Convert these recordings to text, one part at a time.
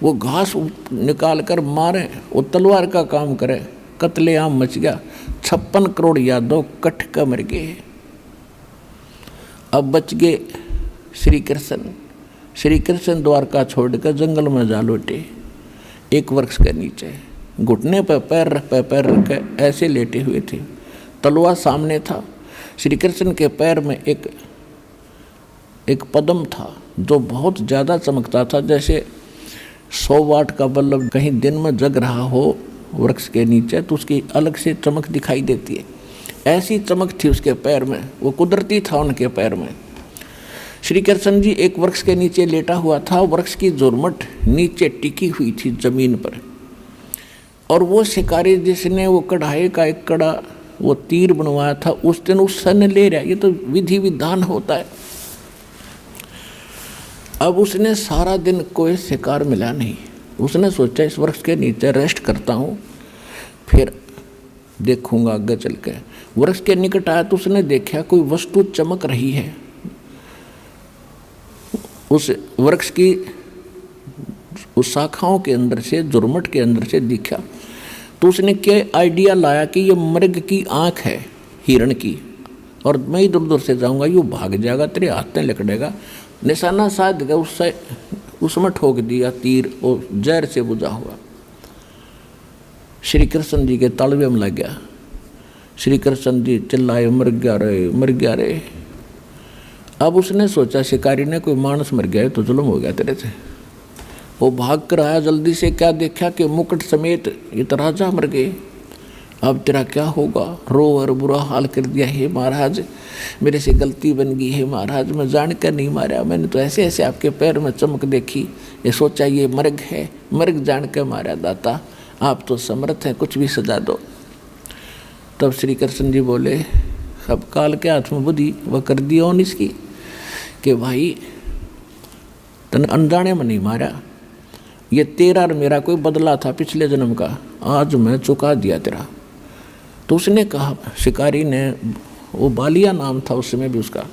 वो घास निकाल कर मारे, वो तलवार का काम करे, कत्लेआम मच गया। 56 करोड़ यादव कट कर मर गए। अब बच गए श्री कृष्ण। श्री कृष्ण द्वारका छोड़कर जंगल में जा लौटे, एक वृक्ष के नीचे घुटने पर पैर रख के ऐसे लेटे हुए थे। तलवार सामने था। श्री कृष्ण के पैर में एक पद्म था जो बहुत ज़्यादा चमकता था, जैसे 100 वाट का बल्ब कहीं दिन में जग रहा हो वृक्ष के नीचे तो उसकी अलग से चमक दिखाई देती है, ऐसी चमक थी उसके पैर में। वो कुदरती था उनके पैर में। श्री कृष्ण जी एक वृक्ष के नीचे लेटा हुआ था। वृक्ष की जुर्मट नीचे टिकी हुई थी जमीन पर, और वो शिकारी जिसने वो कढ़ाई का एक कड़ा वो तीर बनवाया था उस दिन उस सन ले रहा। ये तो विधि विधान होता है। अब उसने सारा दिन कोई शिकार मिला नहीं। उसने सोचा इस वृक्ष के नीचे रेस्ट करता हूँ, फिर देखूंगा आगे चल के। वृक्ष के निकट आया तो उसने देखा कोई वस्तु चमक रही है। उस वृक्ष की उस शाखाओं के अंदर से, जुर्मट के अंदर से दिखा तो उसने क्या आइडिया लाया कि ये मृग की आंख है, हिरण की, और मैं इधर उधर से जाऊंगा, यूँ भाग जाएगा, तेरे हाथ में लकड़ेगा। निशाना साध गया, उसमें ठोक दिया तीर, और जहर से बुझा हुआ श्री कृष्ण जी के तालवे में लग गया। श्री कृष्ण जी चिल्लाए, मर गया रे, मर गया रे। अब उसने सोचा शिकारी ने कोई मानस मर गया है तो जुल्म हो गया तेरे से। वो भाग कर आया जल्दी से, क्या देखा कि मुकुट समेत ये तो राजा मर गए। अब तेरा क्या होगा? रो और बुरा हाल कर दिया। हे महाराज, मेरे से गलती बन गई है महाराज, मैं जान कर नहीं मारा, मैंने तो ऐसे ऐसे आपके पैर में चमक देखी, ये सोचा ये मृग है, मृग जान कर मारा दाता, आप तो समर्थ हैं, कुछ भी सजा दो। तब श्री कृष्ण जी बोले, अब काल के हाथ में बुद्धि वह कर दिया उन इसकी कि भाई तन अनजाने में नहीं मारा, ये तेरा और मेरा कोई बदला था पिछले जन्म का, आज मैं चुका दिया तेरा। तो उसने कहा, शिकारी ने, वो बालिया नाम था उस समय भी उसका,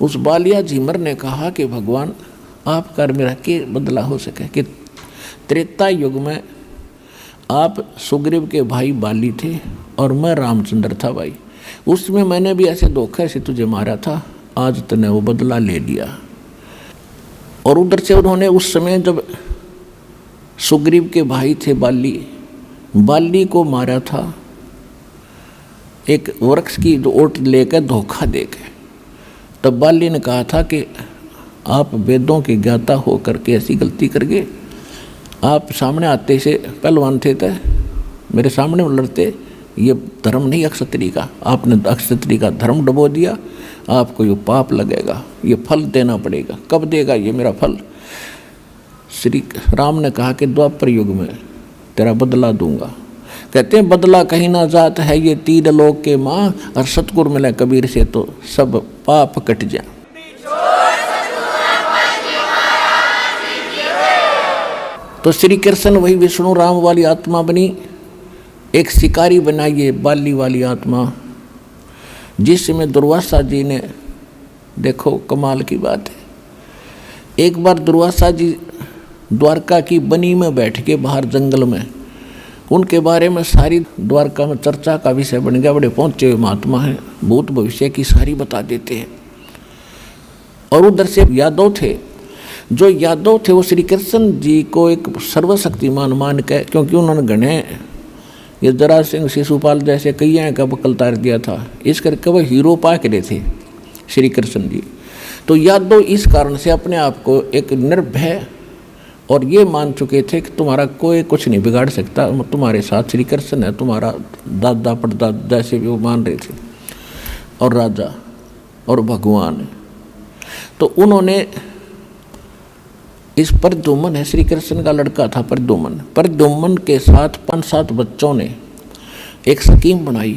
उस बालिया झीमर ने कहा कि भगवान आपका और मेरा के बदला हो सके कि त्रेता युग में आप सुग्रीव के भाई बाली थे और मैं रामचंद्र था भाई, उसमें मैंने भी ऐसे धोखे से तुझे मारा था, आज तूने वो बदला ले लिया। और उधर से उन्होंने उस समय जब सुग्रीव के भाई थे बाली को मारा था एक वृक्ष की जो ओट लेकर धोखा देके। तब बाली ने कहा था कि आप वेदों के ज्ञाता होकर के ऐसी गलती कर गए, आप सामने आते से पहलवान थे मेरे सामने लड़ते, ये धर्म नहीं अक्षत्री का, आपने अक्षत्री का धर्म डबो दिया, आपको ये पाप लगेगा, ये फल देना पड़ेगा। कब देगा ये मेरा फल? श्री राम ने कहा कि द्वापर युग में तेरा बदला दूंगा। कहते हैं बदला कहीं ना जात है ये तीर लोक के माँ, और सतगुर मिले कबीर से तो सब पाप कट जाए। तो श्री कृष्ण वही विष्णु राम वाली आत्मा बनी, एक शिकारी बनाइए बाली वाली आत्मा, जिसमें दुर्वासा जी ने, देखो कमाल की बात है, एक बार दुर्वासा जी द्वारका की बनी में बैठ के बाहर जंगल में, उनके बारे में सारी द्वारका में चर्चा का विषय बन गया। बड़े पहुँचे हुए महात्मा हैं, भूत भविष्य की सारी बता देते हैं। और उधर से यादव थे, जो यादव थे वो श्री कृष्ण जी को एक सर्वशक्तिमान मान के, क्योंकि उन्होंने गणे ये जरा सिंह शिशुपाल जैसे कई का बकल तार दिया था, इस करके वह हीरो पा के रहे थे श्री कृष्ण जी। तो यादव इस कारण से अपने आप को एक निर्भय और ये मान चुके थे कि तुम्हारा कोई कुछ नहीं बिगाड़ सकता, तुम्हारे साथ श्री कृष्ण है, तुम्हारा दादा परदादा जैसे भी वो मान रहे थे, और राजा और भगवान। तो उन्होंने इस प्रद्युम्न है, श्री कृष्ण का लड़का था प्रद्युम्न के साथ 5-7 बच्चों ने एक स्कीम बनाई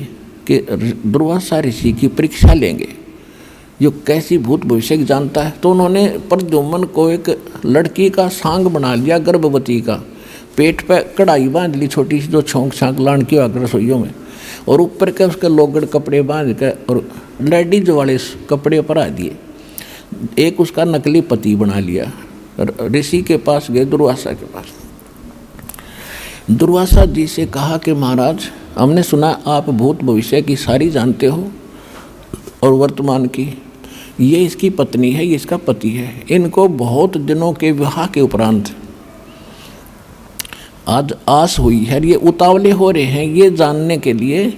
कि दुर्वासा ऋषि की परीक्षा लेंगे, जो कैसी भूत भविष्य जानता है। तो उन्होंने प्रद्युम्न को एक लड़की का सांग बना लिया, गर्भवती का, पेट पे कढ़ाई बांध ली छोटी सी, जो छोंक छांक लान की रसोइयों में, और ऊपर के उसके लोगड़ कपड़े बांध के और लेडीज वाले कपड़े पहना दिए। एक उसका नकली पति बना लिया, ऋषि के पास गए, दुर्वासा के पास। दुर्वासा जी से कहा कि महाराज, हमने सुना आप भूत भविष्य की सारी जानते हो और वर्तमान की। ये इसकी पत्नी है, ये इसका पति है। इनको बहुत दिनों के विवाह के उपरांत आज आस हुई है, ये उतावले हो रहे हैं ये जानने के लिए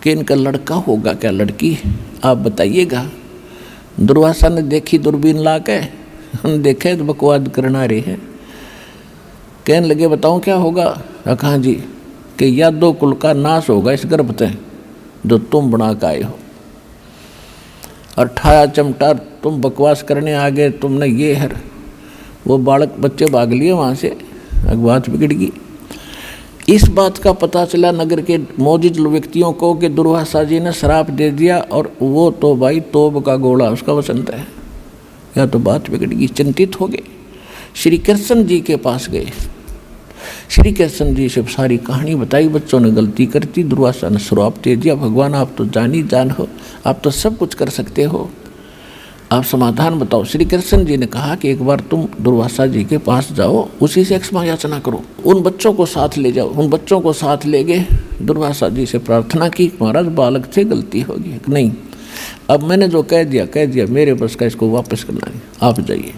कि इनका लड़का होगा क्या लड़की, आप बताइएगा। दुर्वासा ने देखी दूरबीन ला के, देखे तो बकवाद करना रहे हैं। कहने लगे बताओ क्या होगा। कहा जी कि यादव कुल का नाश होगा इस गर्भ से जो तुम बना के आए हो, और ठाया चमटा तुम बकवास करने आ गए, तुमने ये है। वो बालक बच्चे भाग लिए वहाँ से, बात बिगड़ गई। इस बात का पता चला नगर के मौजूद व्यक्तियों को कि दुर्वासा जी ने श्राप दे दिया, और वो तो भाई तोब का गोला उसका वसंत है, या तो बात बिगड़ गई। चिंतित हो गए, श्री कृष्ण जी के पास गए। श्री कृष्ण जी से सारी कहानी बताई। बच्चों ने गलती कर दी, दुर्वासा ने श्राप दे दिया। भगवान आप तो जानी जान हो, आप तो सब कुछ कर सकते हो, आप समाधान बताओ। श्री कृष्ण जी ने कहा कि एक बार तुम दुर्वासा जी के पास जाओ, उसी से क्षमा याचना करो, उन बच्चों को साथ ले जाओ। उन बच्चों को साथ ले गए, दुर्वासा जी से प्रार्थना की, महाराज बालक से गलती होगी, नहीं अब मैंने जो कह दिया, मेरे बस का इसको वापस करना है, आप जाइए।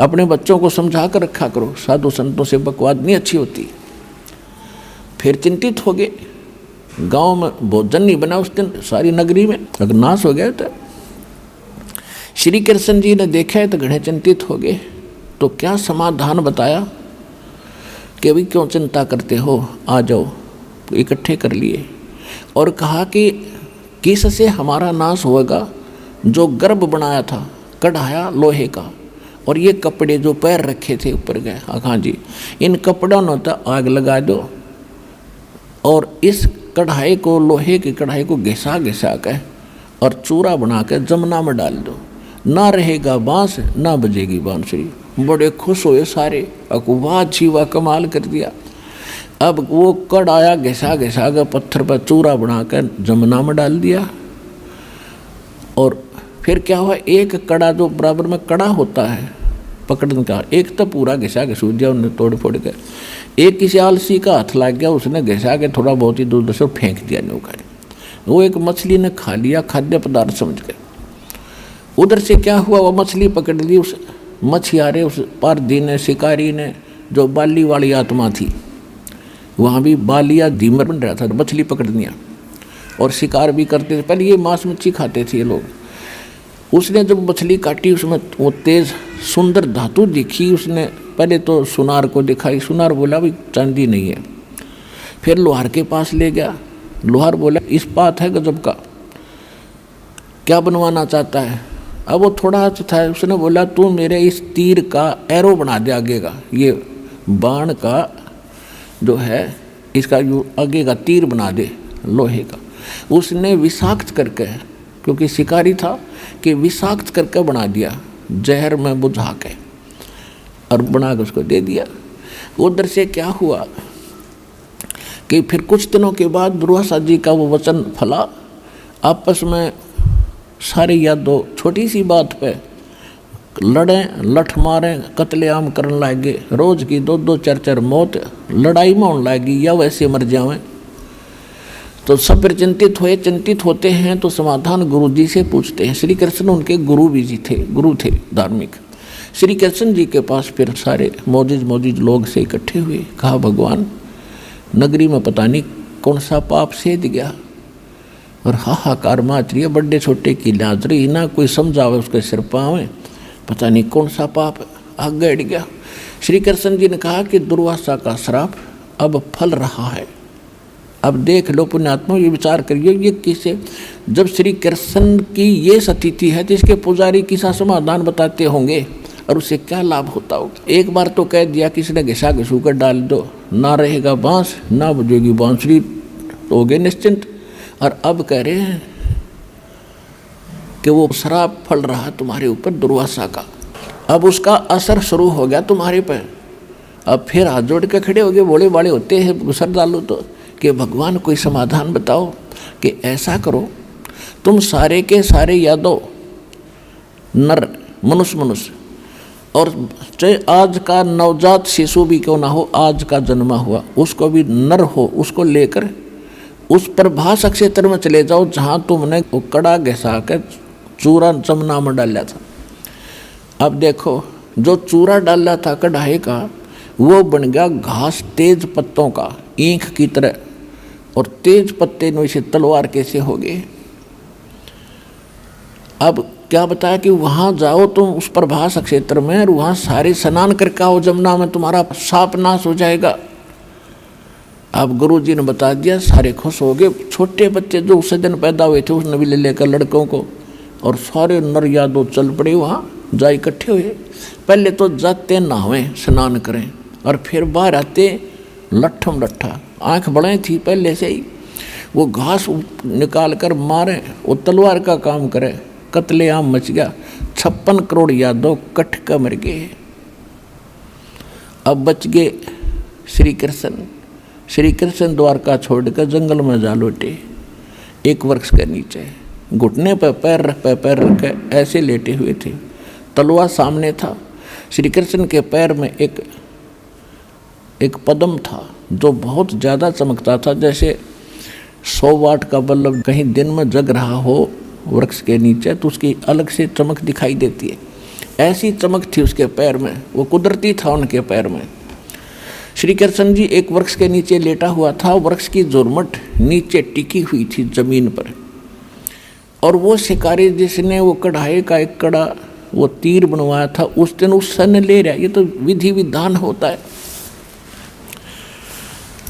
अपने बच्चों को समझा कर रखा करो, साधु संतों से बकवाद नहीं अच्छी होती। फिर चिंतित हो गए, गाँव में भोजन नहीं बना उस दिन, सारी नगरी में अगर नाश हो गया तो। श्री कृष्ण जी ने देखा है तो घणे चिंतित हो गए। तो क्या समाधान बताया कि अभी क्यों चिंता करते हो, आ जाओ। तो इकट्ठे कर लिए और कहा कि किससे हमारा नाश होगा, जो गर्भ बनाया था कढ़ाया लोहे का, और ये कपड़े जो पैर रखे थे ऊपर गए। हाँ जी, इन कपड़ों ने तो आग लगा दो, और इस कढ़ाई को, लोहे की कढ़ाई को घिसा घिसा के और चूरा बना के जमुना में डाल दो, ना रहेगा बांस ना बजेगी बांसुरी। बड़े खुश हुए सारे, वाह अच्छी वाह कमाल कर दिया। अब वो कढ़ाया घिसा घिसा के पत्थर पर चूरा बना कर जमुना में डाल दिया। और फिर क्या हुआ, एक कड़ा जो बराबर में कड़ा होता है पकड़ने का, एक तो पूरा घिसा घिसू दिया उन्होंने तोड़ फोड़ के। एक किसी आलसी का हाथ लग गया, उसने घिसा के थोड़ा बहुत ही दूर से फेंक दिया नौका। वो एक मछली ने खा लिया, खाद्य पदार्थ समझ के। उधर से क्या हुआ, वो मछली पकड़ ली उस मछियारे, उस पारधी ने, शिकारी ने, जो बाली वाली आत्मा थी। वहाँ भी बालिया धीमर बन रहा था, मछली पकड़निया और शिकार भी करते थे। पहले ये मांस मच्छी खाते थे ये लोग। उसने जब मछली काटी, उसमें वो तेज सुंदर धातु दिखी। उसने पहले तो सुनार को दिखाई, सुनार बोला भाई चांदी नहीं है। फिर लोहार के पास ले गया, लोहार बोला इस्पात है गजब का, क्या बनवाना चाहता है। अब वो थोड़ा था, उसने बोला तू मेरे इस तीर का एरो बना दे आगे का, ये बाण का जो है इसका आगे का तीर बना दे लोहे का। उसने विषाक्त करके, क्योंकि शिकारी था, कि विषाक्त करके बना दिया, जहर में बुझा के, और बना के उसको दे दिया। उधर से क्या हुआ कि फिर कुछ दिनों के बाद दुर्वासा जी का वो वचन फला। आपस में सारे यादव छोटी सी बात पे लड़ें, लठ मारें, कत्लेआम करने लगे। रोज की 2-2 4-4 मौत लड़ाई में होने लगी, या वैसे मर जावें। तो सब फिर चिंतित हुए। चिंतित होते हैं तो समाधान गुरु जी से पूछते हैं। श्री कृष्ण उनके गुरु भी जी थे, गुरु थे धार्मिक। श्री कृष्ण जी के पास फिर सारे मौजूद लोग से इकट्ठे हुए। कहा भगवान, नगरी में पता नहीं कौन सा पाप सेध गया, और हाहाकार माच रही है, बड़े छोटे की लाज रही ना, कोई समझावे उसके सिर पावे, पता नहीं कौन सा पाप आग गड़ गया। श्री कृष्ण जी ने कहा कि दुर्वासा का श्राप अब फल रहा है। अब देख लो पुण्यात्मा, ये विचार करिए, ये किसे, जब श्री कृष्ण की ये स्थिति है तो इसके पुजारी किसा समाधान बताते होंगे, और उससे क्या लाभ होता होगा। एक बार तो कह दिया किसी ने घिसा घिसू कर डाल दो, ना रहेगा बांस ना बजेगी बांसुरी, तो हो गए निश्चिंत। और अब कह रहे हैं कि वो श्राप फल रहा तुम्हारे ऊपर दुर्वासा का, अब उसका असर शुरू हो गया तुम्हारे पर। अब फिर हाथ जोड़ के खड़े हो गए, बोले बाले होते हैं, गुसर डालो तो कि भगवान कोई समाधान बताओ, कि ऐसा करो तुम सारे के सारे यादव नर मनुष्य और चाहे आज का नवजात शिशु भी क्यों ना हो, आज का जन्मा हुआ, उसको भी नर हो, उसको लेकर उस प्रभास क्षेत्र में चले जाओ जहाँ तुमने वो कड़ा घिसा कर चूरा जमुना में डाला था। अब देखो जो चूरा डाला था कढ़ाई का वो बन गया घास तेज पत्तों का, ईंख की तरह, और तेज पत्ते में से तलवार कैसे हो गए। अब क्या बताया कि वहाँ जाओ तुम उस प्रभास क्षेत्र में और वहाँ सारे स्नान करके आओ जमुना में, तुम्हारा साप नाश हो जाएगा। अब गुरु जी ने बता दिया, सारे खुश हो गए। छोटे बच्चे जो उस दिन पैदा हुए थे उसने भी ले लेकर लड़कों को, और सारे नर यादव चल पड़े वहाँ जा इकट्ठे हुए। पहले तो जाते नहावें स्नान करें और फिर बाहर आते लट्ठम लट्ठा, आँख बड़े थी पहले से ही, वो घास निकाल कर मारे, वो तलवार का काम करे, कत्लेआम मच गया। 56 करोड़ यादव कट कर मर गए। अब बच गए श्री कृष्ण। श्री कृष्ण द्वारका छोड़कर जंगल में जा लौटे, एक वृक्ष के नीचे घुटने पर पैर रख के ऐसे लेटे हुए थे, तलवार सामने था। श्री कृष्ण के पैर में एक पद्म था जो बहुत ज़्यादा चमकता था, जैसे 100 वाट का बल्ब कहीं दिन में जग रहा हो वृक्ष के नीचे तो उसकी अलग से चमक दिखाई देती है, ऐसी चमक थी उसके पैर में, वो कुदरती था उनके पैर में। श्री कृष्ण जी एक वृक्ष के नीचे लेटा हुआ था, वृक्ष की जुर्मट नीचे टिकी हुई थी जमीन पर, और वो शिकारी जिसने वो कढ़ाई का एक कड़ा वो तीर बनवाया था उस दिन उस सन ले रहा। ये तो विधि विधान होता है।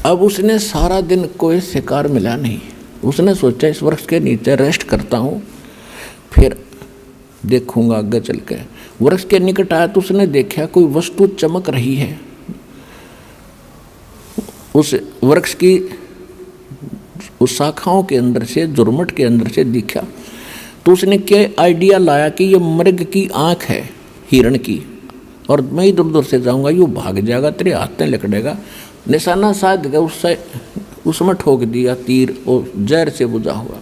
अब उसने सारा दिन कोई शिकार मिला नहीं, उसने सोचा इस वृक्ष के नीचे रेस्ट करता हूँ, फिर देखूंगा आगे चल के। वृक्ष के निकट आया तो उसने देखा कोई वस्तु चमक रही है। उस वृक्ष की उस शाखाओं के अंदर से, जुर्मट के अंदर से दिखा, तो उसने क्या आइडिया लाया कि ये मृग की आँख है हिरण की, और मैं इधर उधर से जाऊँगा, यूँ भाग जाएगा, तेरे हाथ में लकड़ेगा। निशाना साध गया, उससे उसमें ठोक दिया तीर, और जहर से बुझा हुआ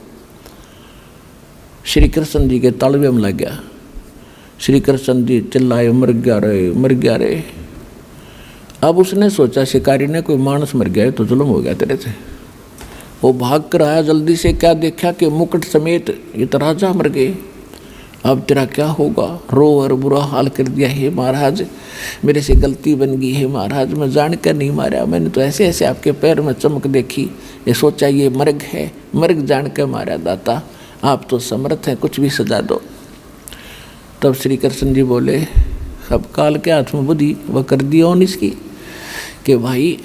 श्री कृष्ण जी के तालवे में लग गया। श्री कृष्ण जी चिल्लाए, मर गया रे, मर गया रे। अब उसने सोचा शिकारी ने कोई मानस मर गया है तो जुल्म हो गया तेरे से। वो भाग कर आया जल्दी से, क्या देखा कि मुकुट समेत ये तो राजा मर गए। अब तेरा क्या होगा, रो और बुरा हाल कर दिया। हे महाराज मेरे से गलती बन गई है महाराज, मैं जान कर नहीं मारा, मैंने तो ऐसे ऐसे आपके पैर में चमक देखी, ये सोचा ये मृग है, मृग जान कर मारा दाता, आप तो समर्थ हैं, कुछ भी सजा दो। तब श्री कृष्ण जी बोले, अब काल के हाथ में बुद्धि वह कर दिया उन इसकी कि भाई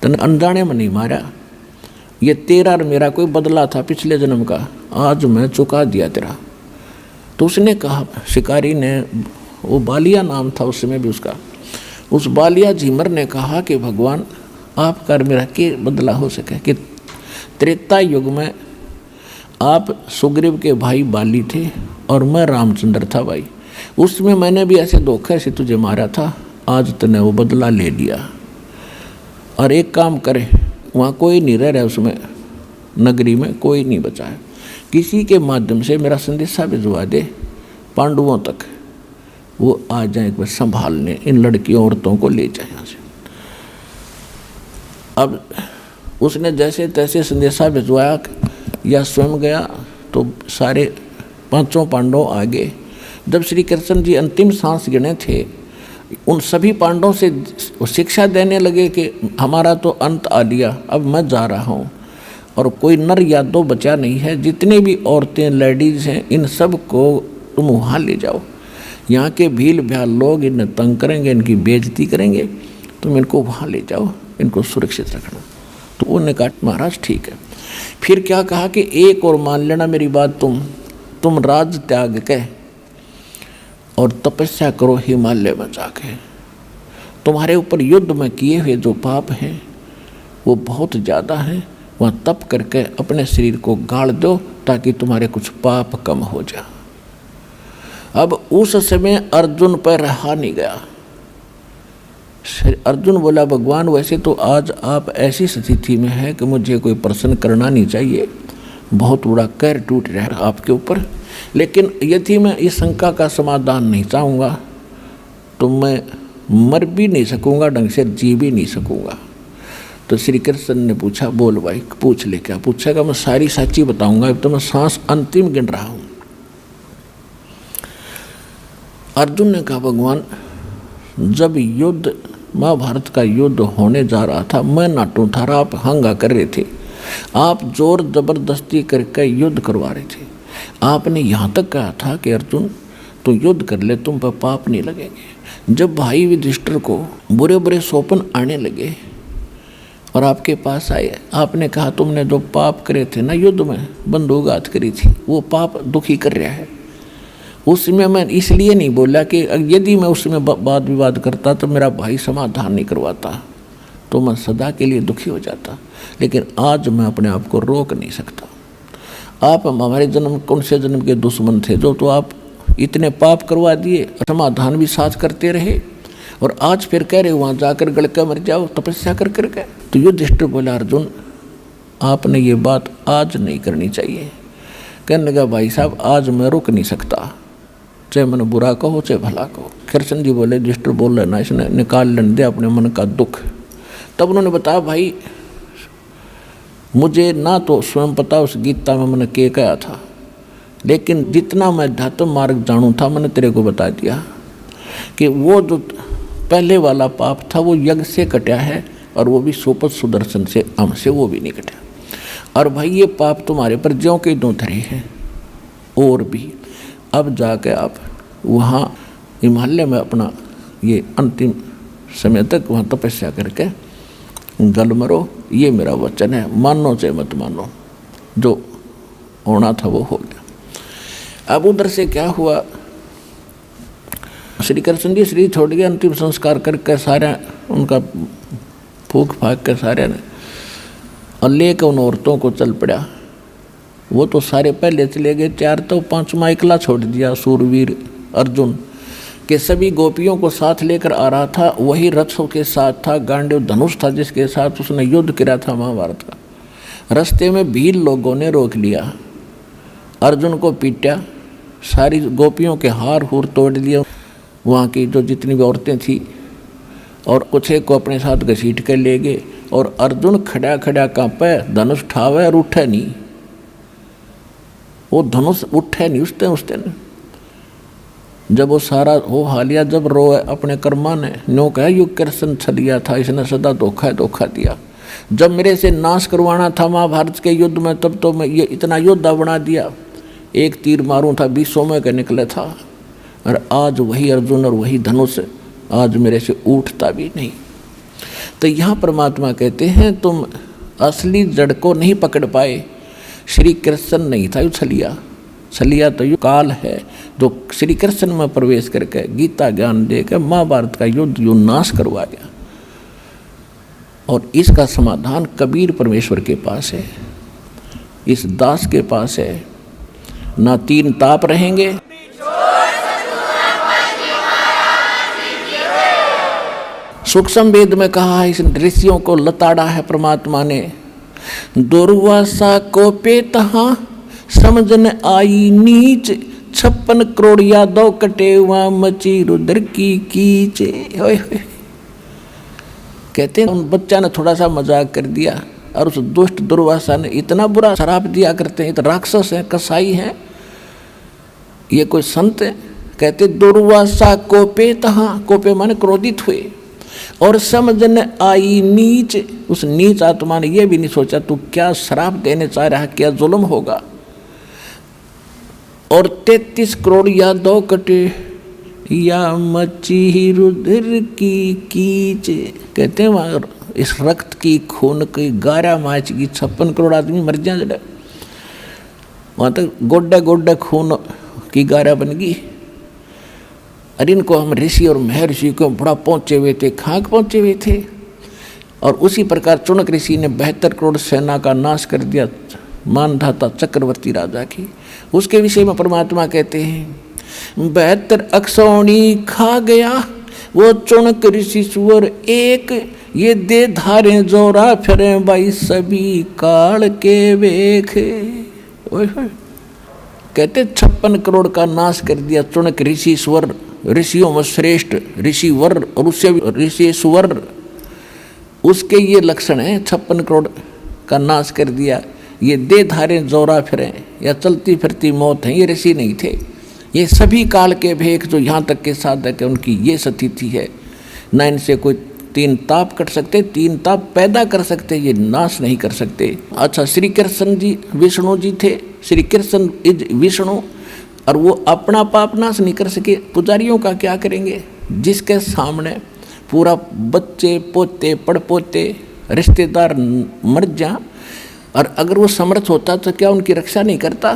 तने अनजाने में नहीं मारा, ये तेरा और मेरा कोई बदला था पिछले जन्म का, आज मैं चुका दिया तेरा। तो उसने कहा, शिकारी ने, वो बालिया नाम था उस समय भी उसका, उस बालिया झीमर ने कहा कि भगवान आपका और मेरा के बदला हो सके कि त्रेता युग में आप सुग्रीव के भाई बाली थे और मैं रामचंद्र था भाई, उसमें मैंने भी ऐसे धोखे से तुझे मारा था, आज तूने वो बदला ले लिया। और एक काम करे, वहाँ कोई नहीं रह रहा, उसमें नगरी में कोई नहीं बचा है, किसी के माध्यम से मेरा संदेशा भिजवा दे पांडवों तक, वो आ जाए एक बार संभालने, इन लड़कियों औरतों को ले जाए यहाँ से। अब उसने जैसे तैसे संदेशा भिजवाया या स्वयं गया तो सारे 5 पांडव आ गए। जब श्री कृष्ण जी अंतिम सांस गिने थे, उन सभी पांडवों से शिक्षा देने लगे कि हमारा तो अंत आ लिया, अब मैं जा रहा हूँ, और कोई नर यादव बचा नहीं है, जितने भी औरतें लेडीज़ हैं इन सब को तुम वहाँ ले जाओ, यहाँ के भील भ्याल लोग इन्हें तंग करेंगे, इनकी बेइज्जती करेंगे, तुम इनको वहाँ ले जाओ, इनको सुरक्षित रखना। तो उन्होंने कहा महाराज ठीक है। फिर क्या कहा कि एक और मान लेना मेरी बात, तुम राज त्याग के और तपस्या करो हिमालय में जाके, तुम्हारे ऊपर युद्ध में किए हुए जो पाप हैं वो बहुत ज़्यादा हैं, वहाँ तप करके अपने शरीर को गाड़ दो ताकि तुम्हारे कुछ पाप कम हो जाए। अब उस समय अर्जुन पर रहा नहीं गया। अर्जुन बोला, भगवान वैसे तो आज आप ऐसी स्थिति में हैं कि मुझे कोई प्रश्न करना नहीं चाहिए, बहुत बड़ा कहर टूट रहा है आपके ऊपर, लेकिन यदि मैं इस शंका का समाधान नहीं चाहूँगा तो मैं मर भी नहीं सकूँगा, ढंग से जी भी नहीं सकूँगा। तो श्री कृष्ण ने पूछा, बोल भाई पूछ ले। क्या पूछेगा? मैं सारी सच्ची बताऊँगा, अब तो मैं सांस अंतिम गिन रहा हूँ। अर्जुन ने कहा, भगवान जब युद्ध महाभारत का युद्ध होने जा रहा था, मैं नाटू था, आप हंगा कर रहे थे, आप जोर जबरदस्ती करके युद्ध करवा रहे थे। आपने यहाँ तक कहा था कि अर्जुन तू युद्ध कर ले, तुम पर पाप नहीं लगेंगे। जब भाई युधिष्ठिर को बुरे बुरे स्वप्न आने लगे और आपके पास आए, आपने कहा तुमने जो पाप करे थे ना युद्ध में, बंदूकघात करी थी, वो पाप दुखी कर रहा है। उसमें मैं इसलिए नहीं बोला कि यदि मैं उसमें वाद विवाद करता तो मेरा भाई समाधान नहीं करवाता, तो मैं सदा के लिए दुखी हो जाता। लेकिन आज मैं अपने आप को रोक नहीं सकता। आप हमारे जन्म कौन से जन्म के दुश्मन थे जो तो आप इतने पाप करवा दिए, समाधान भी साथ करते रहे, और आज फिर कह रहे वहाँ जाकर गड़का मर जाओ तपस्या कर करके। तो युधिष्ठिर बोला, अर्जुन आपने ये बात आज नहीं करनी चाहिए। कहने लगा, भाई साहब आज मैं रुक नहीं सकता, चाहे मन बुरा कहो चाहे भला कहो। कृष्ण जी बोले, युधिष्ठिर बोल रहे ना, इसने निकाल लेने दे अपने मन का दुख। तब उन्होंने बताया, भाई मुझे ना तो स्वयं पता उस गीता में मैंने क्या कहा था, लेकिन जितना मैं अध्यात्म मार्ग जानू था मैंने तेरे को बता दिया कि वो जो पहले वाला पाप था वो यज्ञ से कटा है, और वो भी सोपत सुदर्शन से, हमसे वो भी नहीं कटा। और भाई ये पाप तुम्हारे पर ज्यों के त्यों धरे हैं और भी। अब जाके आप वहाँ हिमालय में अपना ये अंतिम समय तक वहाँ तपस्या करके गल मरो, ये मेरा वचन है, मानो चाहे मत मानो, जो होना था वो हो गया। अब उधर से क्या हुआ, श्री कृष्ण जी शरीर छोड़ गए, अंतिम संस्कार करके सारे उनका फूक फाक के सारे ने, और लेकर उन औरतों को चल पड़ा। वो तो सारे पहले चले गए, 4 तो 5वां एकला छोड़ दिया। सूरवीर अर्जुन के सभी गोपियों को साथ लेकर आ रहा था, वही रथों के साथ था, गांडीव धनुष था जिसके साथ उसने युद्ध किया था महाभारत का। रास्ते में भीड़ लोगों ने रोक लिया, अर्जुन को पीटा, सारी गोपियों के हार हूर तोड़ दिए, वहाँ की जो जितनी भी औरतें थी, और कुछ एक को अपने साथ घसीट कर ले गए। और अर्जुन खड़ा खड़ा कांपे, धनुष ठावे और उठे नहीं, वो धनुष उठे नहीं उस दिन। जब वो सारा हो हालिया, जब रोए अपने कर्मा ने, नो कहा युग कृष्ण छलिया था, इसने सदा धोखा दिया। जब मेरे से नाश करवाना था महाभारत के युद्ध में, तब तो मैं ये इतना योद्धा बना दिया, एक तीर मारूं था 20 में का निकला था, और आज वही अर्जुन और वही धनुष आज मेरे से उठता भी नहीं। तो यहाँ परमात्मा कहते हैं तुम असली जड़ को नहीं पकड़ पाए। श्री कृष्ण नहीं था, छलिया तो ये काल है जो श्री कृष्ण में प्रवेश करके गीता ज्ञान देकर महाभारत का युद्ध जो नाश करवा गया। और इसका समाधान कबीर परमेश्वर के पास है, इस दास के पास है। ना 3 ताप रहेंगे, सूक्ष्म वेद में कहा, इस ऋषियों को लताड़ा है परमात्मा ने। दुर्वासा को पे तहा समझन आई नीच, 56 करोड़ यादव कटे हुआ मची रुद्र की कीच। कहते हैं उन बच्चा ने थोड़ा सा मजाक कर दिया, और उस दुष्ट दुर्वासा ने इतना बुरा शराप दिया करते हैं, तो राक्षस है, कसाई है, ये कोई संत है। कहते दुर्वासा को पे तहा, कोपे माने क्रोधित हुए, और समझन आई नीच, उस नीच आत्मा ने यह भी नहीं सोचा तू क्या श्राप देने चाह रहा है, क्या जुल्म होगा। और 33 करोड़ यादव कटे या मची रुद्र की कीच। कहते हैं वहाँ इस रक्त की खून की गारा माच की 56 करोड़ आदमी मर जाए, जरा वहाँ तक गोड्डे गोड्डे खून की गारा बन गई। अरे इनको हम ऋषि और महर्षि को बड़ा पहुँचे हुए थे, खाक पहुँचे हुए थे। और उसी प्रकार चुनक ऋषि ने 72 करोड़ सेना का नाश कर दिया, मानधाता चक्रवर्ती राजा की। उसके विषय में परमात्मा कहते हैं 72 अक्षौणी खा गया वो चुनक ऋषि सुअर एक, ये दे धारे जोरा फिरे भाई सभी काल के वेख। कहते 56 करोड़ का नाश कर दिया चुनक ऋषि स्वर ऋषियों में श्रेष्ठ ऋषिवर और उससे ऋषिश्वर, उसके ये लक्षण हैं। 56 करोड़ का नाश कर दिया। ये दे धारे जोरा फिरें या चलती फिरती मौत है, ये ऋषि नहीं थे। ये सभी काल के भेख जो यहाँ तक के साधक है, उनकी ये स्थिति है। ना इनसे कोई 3 ताप कट सकते, 3 ताप पैदा कर सकते, ये नाश नहीं कर सकते। अच्छा, श्री कृष्ण जी विष्णु जी थे। श्री कृष्ण इज विष्णु, और वो अपना पाप नाश नहीं कर सके। पुजारियों का क्या करेंगे, जिसके सामने पूरा बच्चे पोते पड़पोते रिश्तेदार मर जा, और अगर वो समर्थ होता तो क्या उनकी रक्षा नहीं करता?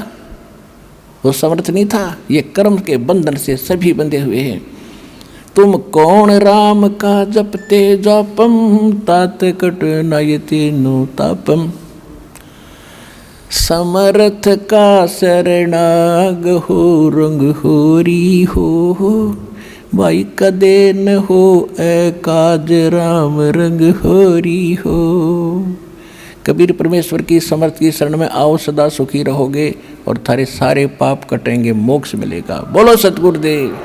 वो समर्थ नहीं था। ये कर्म के बंधन से सभी बंधे हुए हैं। तुम कौन राम का जपते जापम, तात कट नयति नो तापम। समर्थ का शरणाग हो, रंग होरी हो, भाई कदे न हो ए काज राम, रंग होरी हो। कबीर परमेश्वर की समर्थ की शरण में आओ, सदा सुखी रहोगे और थारे सारे पाप कटेंगे, मोक्ष मिलेगा। बोलो सतगुरुदेव।